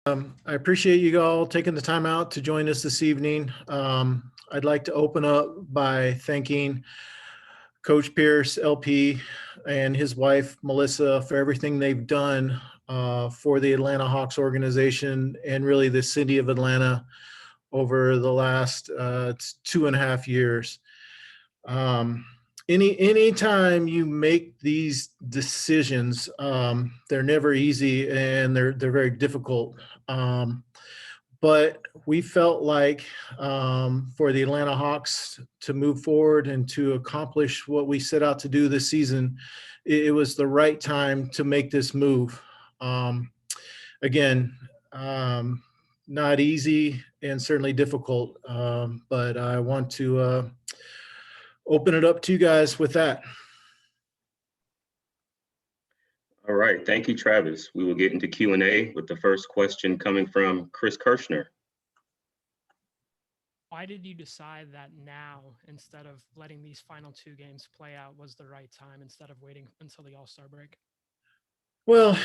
I appreciate you all taking the time out to join us this evening. I'd like to open up by thanking Coach Pierce, LP, and his wife, Melissa, for everything they've done for the Atlanta Hawks organization and really the city of Atlanta over the last 2.5 years. Anytime you make these decisions, they're never easy and they're very difficult. But we felt like for the Atlanta Hawks to move forward and to accomplish what we set out to do this season, it was the right time to make this move. Again, not easy and certainly difficult, but I want to open it up to you guys with that. All right, thank you, Travis. We will get into Q&A with the first question coming from Chris Kirshner. Why did you decide that now, instead of letting these final 2 games play out, was the right time instead of waiting until the All-Star break? Well,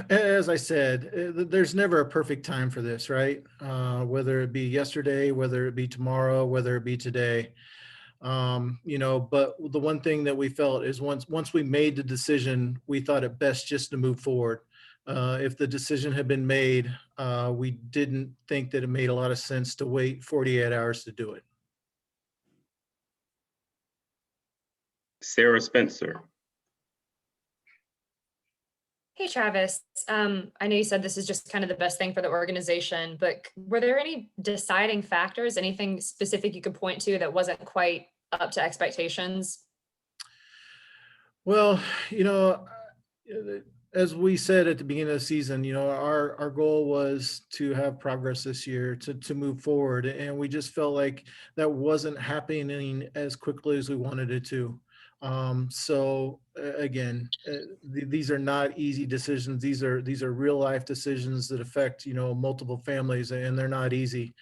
as I said, there's never a perfect time for this, right? Whether it be yesterday, whether it be tomorrow, whether it be today. But the one thing that we felt is once we made the decision, we thought it best just to move forward. If the decision had been made, we didn't think that it made a lot of sense to wait 48 hours to do it. Sarah Spencer. Hey, Travis. I know you said this is just kind of the best thing for the organization, but were there any deciding factors, anything specific you could point to that wasn't quite up to expectations? Well, as we said at the beginning of the season, our goal was to have progress this year, to move forward. And we just felt like that wasn't happening as quickly as we wanted it to. So again, these are not easy decisions. These are real life decisions that affect, multiple families, and they're not easy.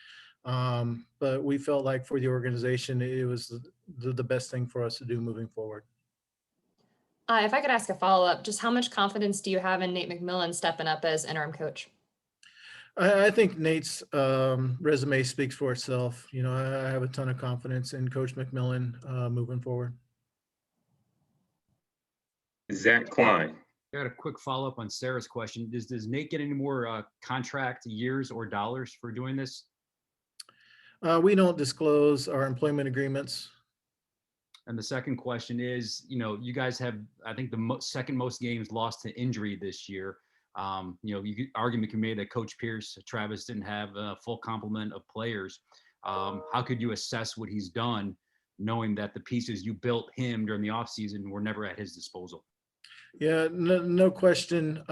But we felt like for the organization, it was the best thing for us to do moving forward. If I could ask a follow-up, just how much confidence do you have in Nate McMillan stepping up as interim coach? I think Nate's resume speaks for itself. I have a ton of confidence in Coach McMillan moving forward. Zach Klein. I got a quick follow-up on Sarah's question. Does Nate get any more contract years or dollars for doing this? We don't disclose our employment agreements. And the second question is, you guys have, I think, the second most games lost to injury this year. Argument can be made that Coach Pierce, Travis didn't have a full complement of players. How could you assess what he's done, knowing that the pieces you built him during the offseason were never at his disposal? Yeah, no question.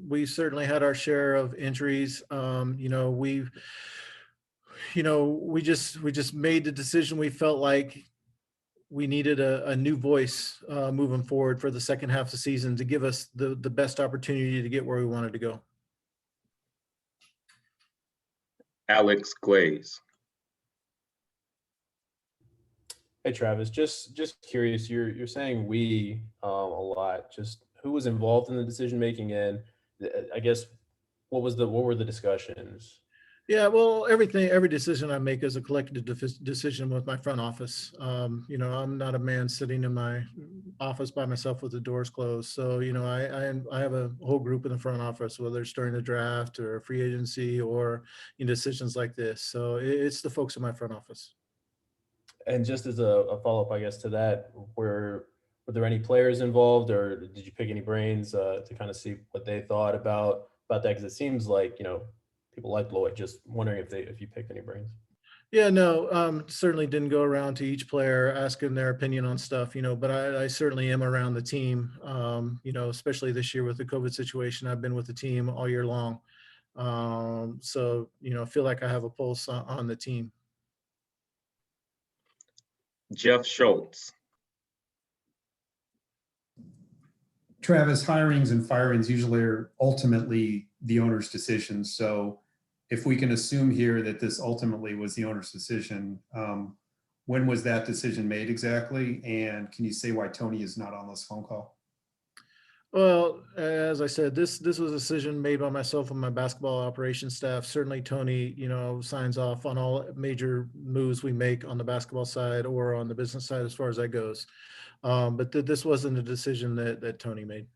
We certainly had our share of injuries. We just made the decision. We felt like we needed a new voice moving forward for the second half of the season to give us the best opportunity to get where we wanted to go. Alex Glaze. Hey Travis, just curious. You're saying we a lot. Just who was involved in the decision making, and I guess what were the discussions? Yeah, well, every decision I make is a collective decision with my front office. I'm not a man sitting in my office by myself with the doors closed. So, I have a whole group in the front office, whether it's during the draft or free agency or decisions like this. So it's the folks in my front office. And just as a follow-up, I guess, to that, were there any players involved, or did you pick any brains to kind of see what they thought about that? Because it seems like, people like Lloyd. Just wondering if you picked any brains. Yeah, no, certainly didn't go around to each player asking their opinion on stuff, but I certainly am around the team, especially this year with the COVID situation. I've been with the team all year long. So, I feel like I have a pulse on the team. Jeff Schultz. Travis, hirings and firings usually are ultimately the owner's decision. So if we can assume here that this ultimately was the owner's decision, when was that decision made exactly? And can you say why Tony is not on this phone call? Well, as I said, this was a decision made by myself and my basketball operations staff. Certainly Tony, signs off on all major moves we make on the basketball side or on the business side as far as that goes. But this wasn't a decision that Tony made.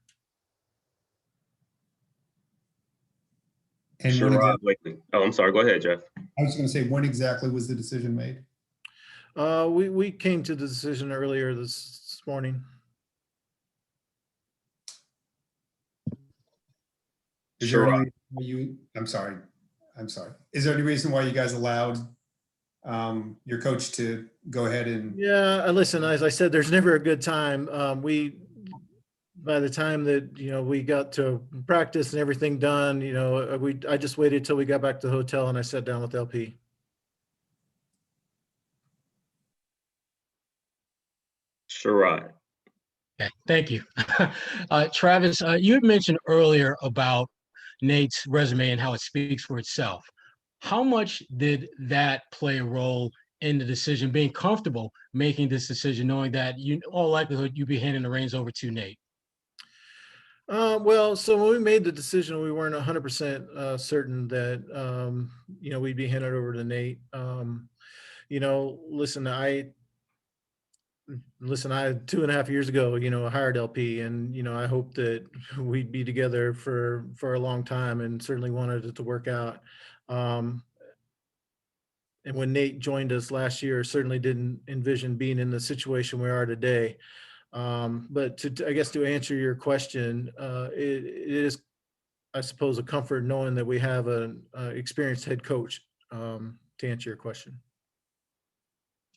And when Sherrod exactly, Blakely. Oh, I'm sorry. Go ahead, Jeff. I was going to say, when exactly was the decision made? We came to the decision earlier this morning. Is there any Sherrod. reason why I'm sorry. Is there any reason why you guys allowed your coach to go ahead and? Yeah, listen, as I said, there's never a good time. By the time that, we got to practice and everything done, I just waited till we got back to the hotel and I sat down with LP. Sherrod. Okay, thank you. Travis, you had mentioned earlier about Nate's resume and how it speaks for itself. How much did that play a role in the decision, being comfortable making this decision, knowing that all likelihood you'd be handing the reins over to Nate? Well, so when we made the decision, we weren't 100% certain that, we'd be handed over to Nate. Listen, I 2.5 years ago, hired LP, and I hoped that we'd be together for a long time, and certainly wanted it to work out. And when Nate joined us last year, certainly didn't envision being in the situation we are today. But I guess to answer your question, it is, I suppose, a comfort knowing that we have an experienced head coach, to answer your question.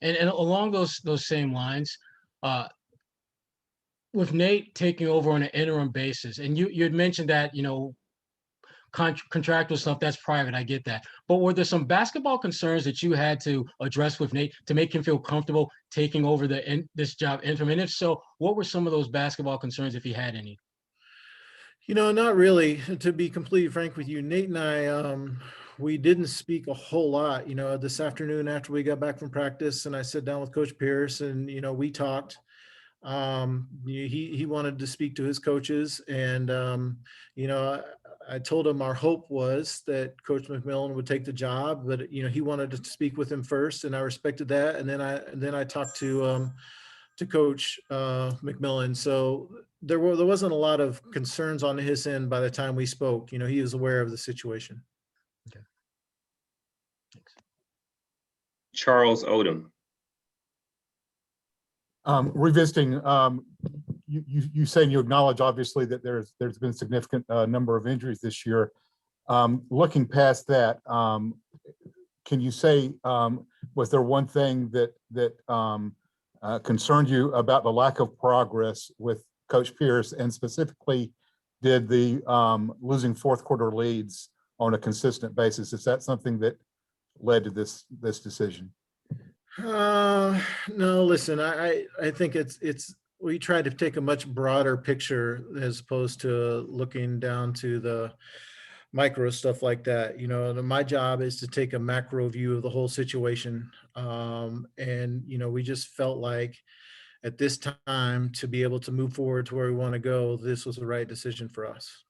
And along those same lines, with Nate taking over on an interim basis, and you had mentioned that, contractual stuff, that's private, I get that. But were there some basketball concerns that you had to address with Nate to make him feel comfortable taking over this job interim? And if so, what were some of those basketball concerns, if he had any? Not really. To be completely frank with you, Nate and I, we didn't speak a whole lot. This afternoon after we got back from practice, and I sat down with Coach Pierce, and we talked. He wanted to speak to his coaches, and I told him our hope was that Coach McMillan would take the job, but he wanted to speak with him first, and I respected that. And then I talked to Coach McMillan. So there wasn't a lot of concerns on his end by the time we spoke. He was aware of the situation. Okay. Thanks. Charles Odom. Revisiting, you saying you acknowledge obviously that there's been a significant number of injuries this year. Looking past that, can you say, was there one thing that concerned you about the lack of progress with Coach Pierce, and specifically, did the losing fourth quarter leads on a consistent basis? Is that something that led to this decision? No, listen, I think we try to take a much broader picture as opposed to looking down to the micro stuff like that. My job is to take a macro view of the whole situation. And we just felt like at this time, to be able to move forward to where we want to go, this was the right decision for us.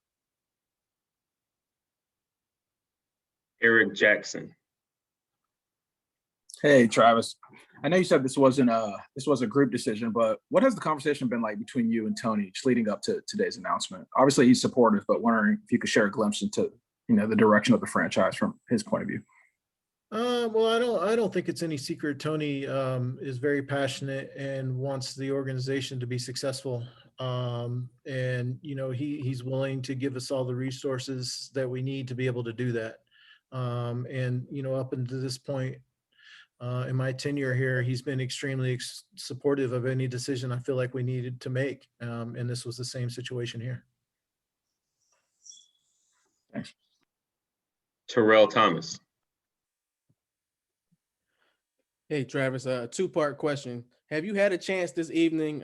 Eric Jackson. Hey, Travis. I know you said this was a group decision, but what has the conversation been like between you and Tony just leading up to today's announcement? Obviously, he's supportive, but wondering if you could share a glimpse into the direction of the franchise from his point of view. Well, I don't think it's any secret. Tony is very passionate and wants the organization to be successful. And he's willing to give us all the resources that we need to be able to do that. And up until this point, in my tenure here, he's been extremely supportive of any decision I feel like we needed to make. And this was the same situation here. Thanks. Terrell Thomas. Hey, Travis, two-part question. Have you had a chance this evening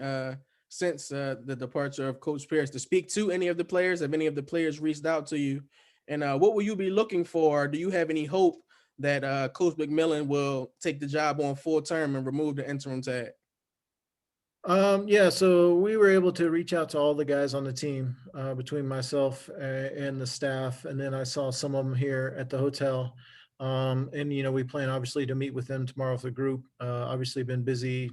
since the departure of Coach Pierce to speak to any of the players? Have any of the players reached out to you? And what will you be looking for? Do you have any hope that Coach McMillan will take the job on full term and remove the interim tag? Yeah, so we were able to reach out to all the guys on the team, between myself and the staff, and then I saw some of them here at the hotel. And we plan obviously to meet with them tomorrow with a group. Obviously been busy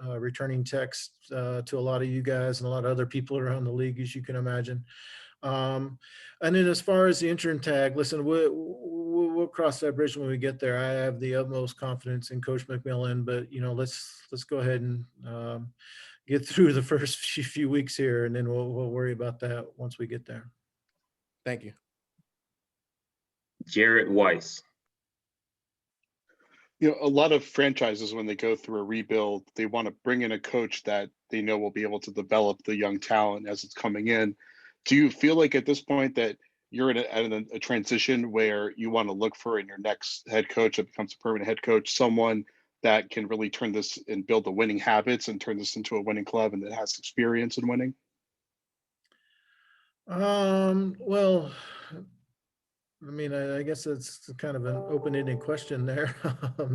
returning texts to a lot of you guys and a lot of other people around the league, as you can imagine. And then as far as the interim tag, listen, we'll cross that bridge when we get there. I have the utmost confidence in Coach McMillan, but let's go ahead and get through the first few weeks here, and then we'll worry about that once we get there. Thank you. Jared Weiss. A lot of franchises, when they go through a rebuild, they want to bring in a coach that they know will be able to develop the young talent as it's coming in. Do you feel like at this point that you're at a transition where you want to look for in your next head coach that becomes a permanent head coach, someone that can really turn this and build the winning habits and turn this into a winning club and that has experience in winning? Well, I mean, I guess it's kind of an open-ended question there,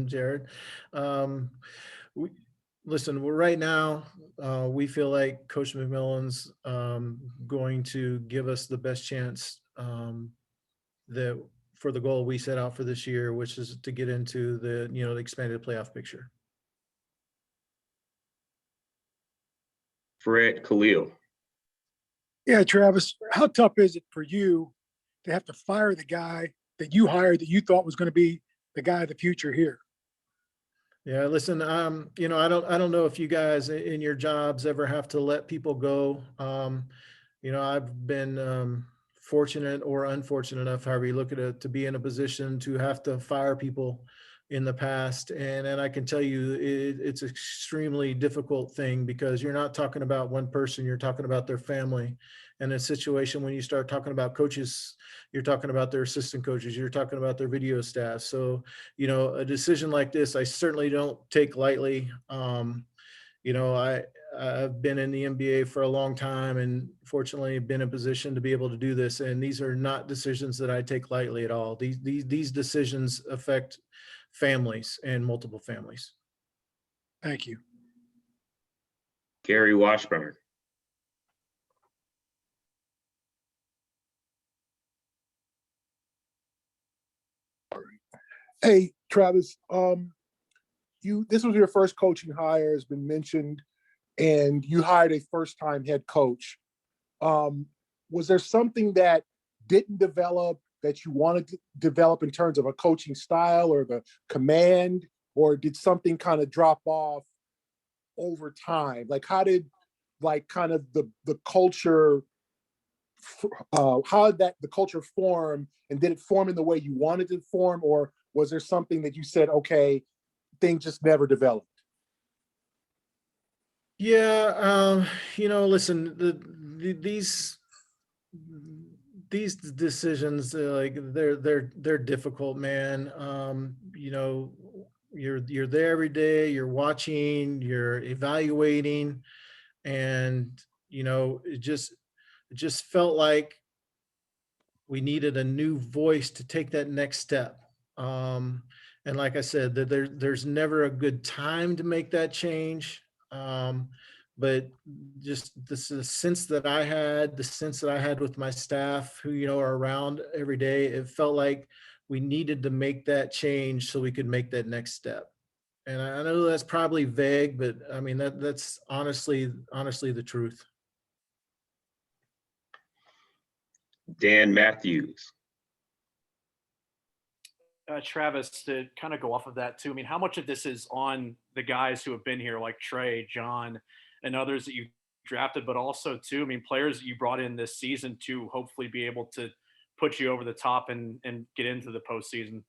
Jared. We, Listen, right now, we feel like Coach McMillan's going to give us the best chance that for the goal we set out for this year, which is to get into the expanded playoff picture. Fred Khalil. Yeah, Travis, how tough is it for you to have to fire the guy that you hired that you thought was going to be the guy of the future here? Yeah, listen, I don't know if you guys in your jobs ever have to let people go. I've been fortunate or unfortunate enough, however you look at it, to be in a position to have to fire people in the past. And I can tell you it's an extremely difficult thing because you're not talking about one person, you're talking about their family. And a situation when you start talking about coaches, you're talking about their assistant coaches, you're talking about their video staff. So, a decision like this, I certainly don't take lightly. I've been in the NBA for a long time and fortunately been in a position to be able to do this. And these are not decisions that I take lightly at all. These decisions affect families and multiple families. Thank you. Gary Washburn. Hey, Travis, this was your first coaching hire, has been mentioned, and you hired a first-time head coach. Was there something that didn't develop that you wanted to develop in terms of a coaching style or the command, or did something kind of drop off over time? Like, how did kind of the culture, how did the culture form, and did it form in the way you wanted it to form, or was there something that you said, okay, things just never developed? Yeah, listen, these decisions, they're difficult, man. You're there every day, you're watching, you're evaluating, and it just felt like we needed a new voice to take that next step. And like I said, there's never a good time to make that change. But just the sense that I had with my staff who, are around every day, it felt like we needed to make that change so we could make that next step. And I know that's probably vague, but I mean, that's honestly the truth. Dan Matthews. Travis, to kind of go off of that too, I mean, how much of this is on the guys who have been here, like Trey, John, and others that you drafted, but also too, I mean, players that you brought in this season to hopefully be able to put you over the top and get into the postseason?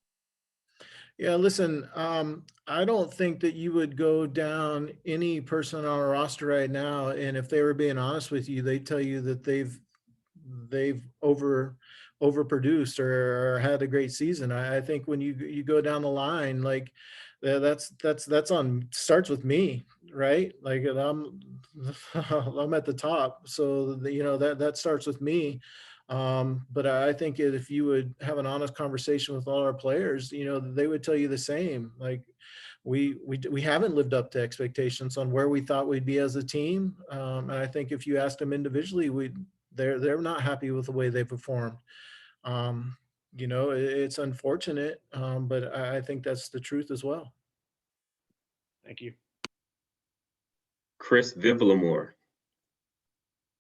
Yeah, listen, I don't think that you would go down any person on a roster right now, and if they were being honest with you, they tell you that they've overproduced or had a great season. I think when you go down the line, like that's starts with me, right? Like I'm at the top, so that starts with me. But I think if you would have an honest conversation with all our players, they would tell you the same. Like we haven't lived up to expectations on where we thought we'd be as a team. And I think if you ask them individually, they're not happy with the way they performed. It's unfortunate, but I think that's the truth as well. Thank you. Chris Vivilamore.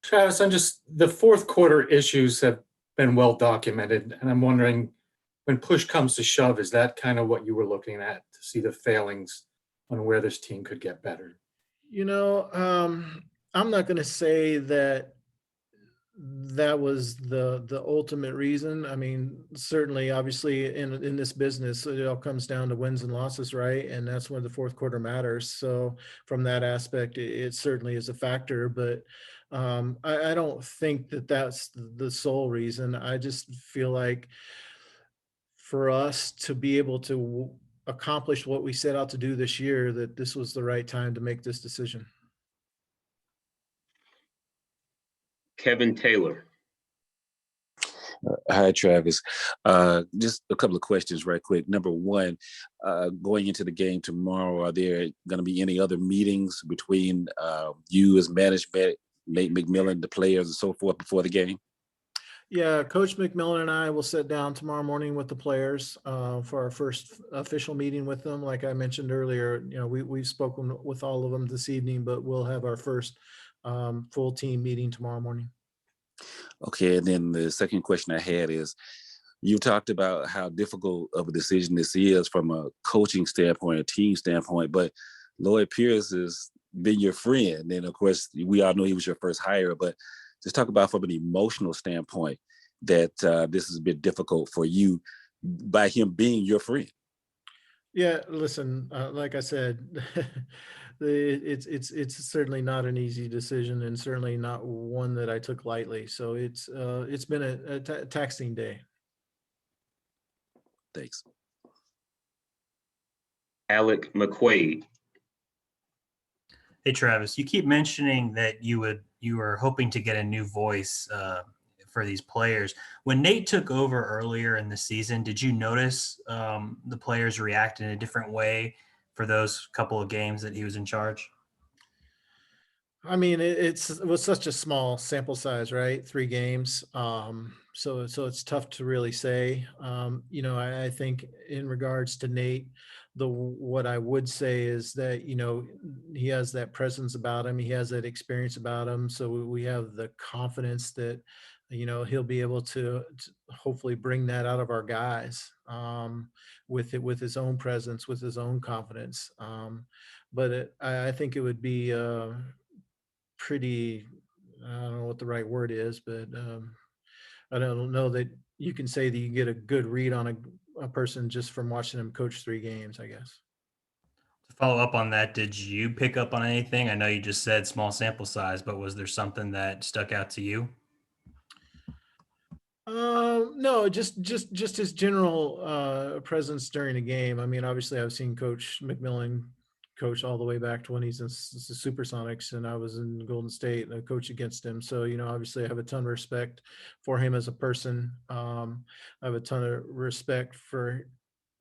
Travis, the fourth quarter issues have been well documented, and I'm wondering, when push comes to shove, is that kind of what you were looking at to see the failings on where this team could get better? I'm not going to say that was the ultimate reason. I mean, certainly, obviously, in this business, it all comes down to wins and losses, right? And that's when the fourth quarter matters. So from that aspect, it certainly is a factor, but I don't think that that's the sole reason. I just feel like for us to be able to accomplish what we set out to do this year, that this was the right time to make this decision. Kevin Taylor. Hi, Travis. Just a couple of questions right quick. Number one, going into the game tomorrow, are there going to be any other meetings between you as management, Nate McMillan, the players, and so forth before the game? Yeah, Coach McMillan and I will sit down tomorrow morning with the players for our first official meeting with them. Like I mentioned earlier, we've spoken with all of them this evening, but we'll have our first full team meeting tomorrow morning. Okay, and then the second question I had is, you talked about how difficult of a decision this is from a coaching standpoint, a team standpoint, but Lloyd Pierce has been your friend. And of course, we all know he was your first hire, but just talk about from an emotional standpoint that this has been difficult for you by him being your friend. Yeah, listen, like I said, it's certainly not an easy decision, and certainly not one that I took lightly. So it's been a taxing day. Thanks. Alec McQuaid. Hey, Travis, you keep mentioning that you were hoping to get a new voice for these players. When Nate took over earlier in the season, did you notice the players react in a different way for those couple of games that he was in charge? I mean, it was such a small sample size, right? 3 games. So it's tough to really say. I think in regards to Nate, what I would say is that, he has that presence about him. He has that experience about him. So we have the confidence that, he'll be able to hopefully bring that out of our guys with his own presence, with his own confidence. But I think it would be pretty, I don't know what the right word is, but I don't know that you can say that you get a good read on a person just from watching them coach 3 games, I guess. To follow up on that, did you pick up on anything? I know you just said small sample size, but was there something that stuck out to you? No, just his general presence during a game. I mean, obviously, I've seen Coach McMillan coach all the way back to when he's in the Supersonics, and I was in Golden State and I coached against him. So, obviously, I have a ton of respect for him as a person. I have a ton of respect for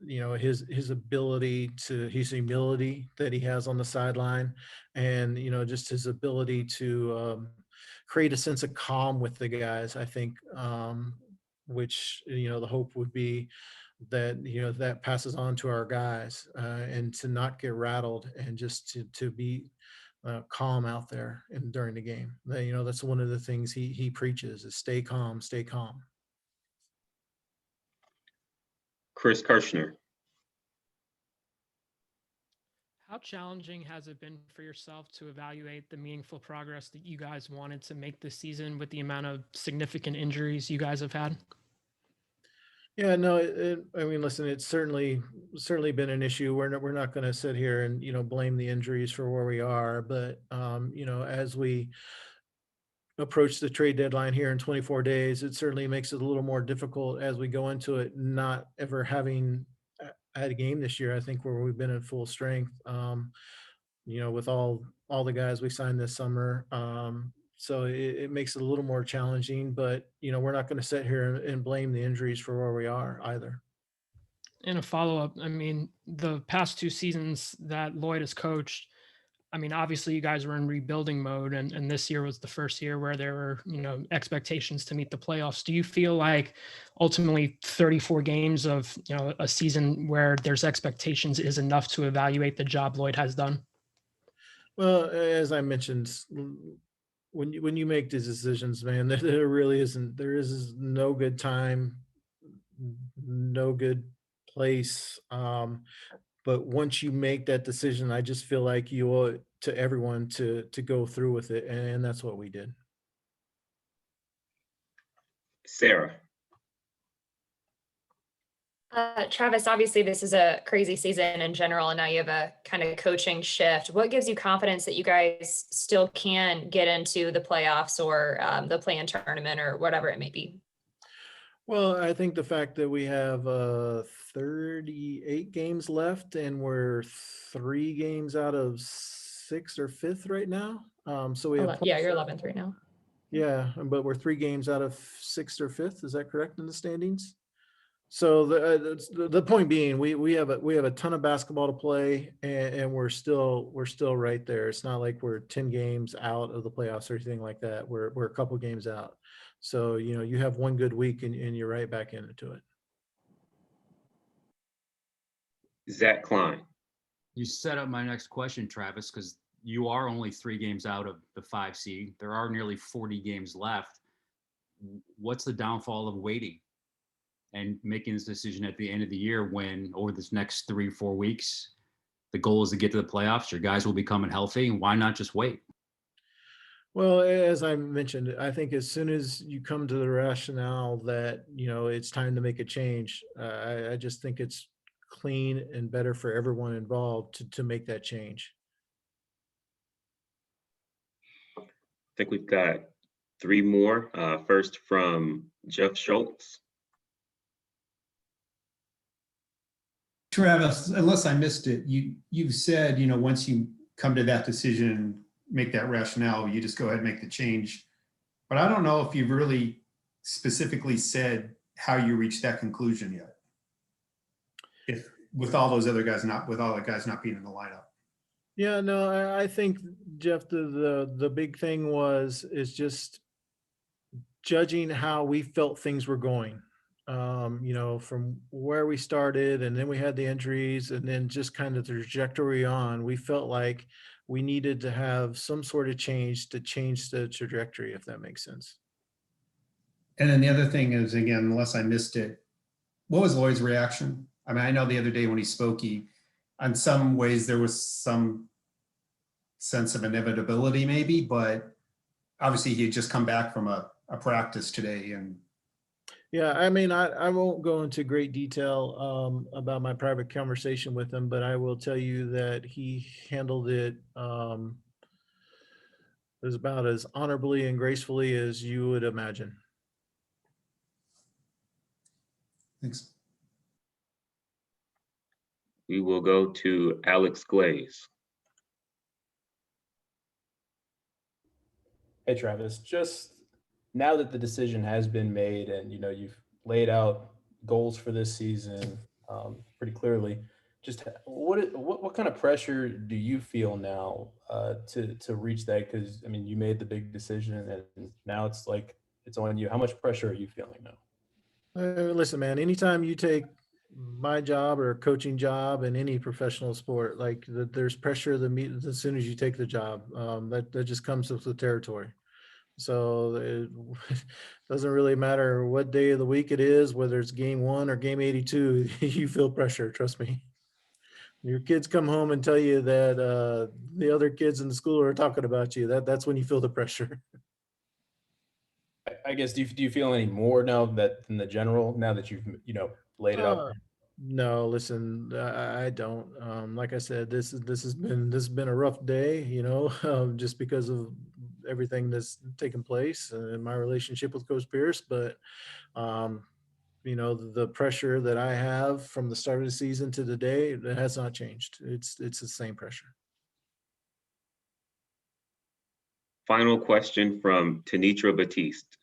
his ability his humility that he has on the sideline, and just his ability to create a sense of calm with the guys. I think which the hope would be that that passes on to our guys, and to not get rattled, and just to be calm out there and during the game. That's one of the things he preaches, is stay calm, stay calm. Chris Kirschner. How challenging has it been for yourself to evaluate the meaningful progress that you guys wanted to make this season with the amount of significant injuries you guys have had? Yeah, no, I mean, listen, it's certainly been an issue. We're not going to sit here and blame the injuries for where we are, but as we approach the trade deadline here in 24 days, it certainly makes it a little more difficult as we go into it, not ever having had a game this year. I think where we've been at full strength, with all the guys we signed this summer. So it makes it a little more challenging, but we're not going to sit here and blame the injuries for where we are either. In a follow-up, I mean, the past 2 seasons that Lloyd has coached, I mean, obviously you guys were in rebuilding mode, and this year was the first year where there were, expectations to meet the playoffs. Do you feel like ultimately 34 games of, a season where there's expectations is enough to evaluate the job Lloyd has done? Well, as I mentioned, when you make these decisions, man, there really isn't, there is no good time, no good place. But once you make that decision, I just feel like you owe it to everyone to go through with it, and that's what we did. Sarah. Travis, obviously this is a crazy season in general, and now you have a kind of coaching shift. What gives you confidence that you guys still can get into the playoffs or the play-in tournament or whatever it may be? Well, I think the fact that we have 38 games left and we're 3 games out of 6th or 5th right now. So we have Yeah, you're 11th right now. yeah, but we're 3 games out of 6th or 5th. Is that correct in the standings? So the point being, we have a ton of basketball to play, and we're still right there. It's not like we're 10 games out of the playoffs or anything like that. We're a couple games out. So you have one good week and you're right back into it. Zach Klein. You set up my next question, Travis, because you are only 3 games out of the 5 seed. There are nearly 40 games left. What's the downfall of waiting and making this decision at the end of the year when over this next 3-4 weeks, the goal is to get to the playoffs? Your guys will be coming healthy, and why not just wait? Well, as I mentioned, I think as soon as you come to the rationale that, it's time to make a change, I just think it's clean and better for everyone involved to make that change. I think we've got 3 more. First from Jeff Schultz. Travis, unless I missed it, you've said, once you come to that decision, make that rationale, you just go ahead and make the change. But I don't know if you've really specifically said how you reached that conclusion yet. If with all those other guys not being in the lineup. Yeah, no, I think, Jeff, the big thing is just judging how we felt things were going. From where we started, and then we had the injuries, and then just kind of the trajectory on, we felt like we needed to have some sort of change to change the trajectory, if that makes sense. And then the other thing is, again, unless I missed it, what was Lloyd's reaction? I mean, I know the other day when he spoke, in some ways there was some sense of inevitability maybe, but obviously he had just come back from a practice today. And yeah, I mean, I won't go into great detail about my private conversation with him, but I will tell you that he handled it as about as honorably and gracefully as you would imagine. Thanks. We will go to Alex Glaze. Hey, Travis, just now that the decision has been made and, you've laid out goals for this season pretty clearly, just what kind of pressure do you feel now to reach that? Because, I mean, you made the big decision and now it's like it's on you. How much pressure are you feeling now? Listen, man, anytime you take my job or a coaching job in any professional sport, like there's pressure as soon as you take the job. That just comes with the territory. So it doesn't really matter what day of the week it is, whether it's game 1 or game 82, you feel pressure, trust me. Your kids come home and tell you that the other kids in the school are talking about you. That's when you feel the pressure. I guess, do you feel any more now that than the general, now that you've, laid it out? No, listen, I don't. Like I said, this has been a rough day, just because of everything that's taken place in my relationship with Coach Pierce. But the pressure that I have from the start of the season to today, it has not changed. It's the same pressure. Final question from Tanitra Batiste.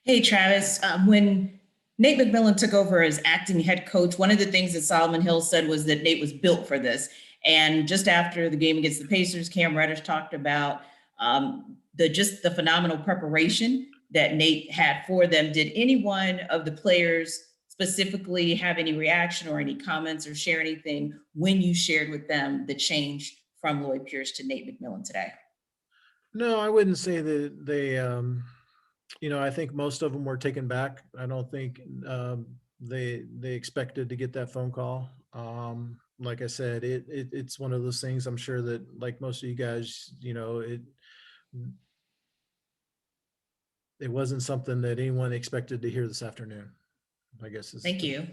Hey, Travis, when Nate McMillan took over as acting head coach, one of the things that Solomon Hill said was that Nate was built for this. And just after the game against the Pacers, Cam Reddish talked about the phenomenal preparation that Nate had for them. Did anyone of the players specifically have any reaction or any comments or share anything when you shared with them the change from Lloyd Pierce to Nate McMillan today? No, I wouldn't say that they, I think most of them were taken back. I don't think they expected to get that phone call. Like I said, it's one of those things. I'm sure that, like most of you guys, it wasn't something that anyone expected to hear this afternoon, I guess. Thank you.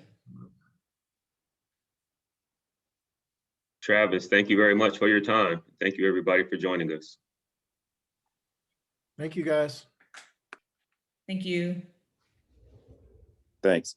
Travis, thank you very much for your time. Thank you, everybody, for joining us. Thank you, guys. Thank you. Thanks.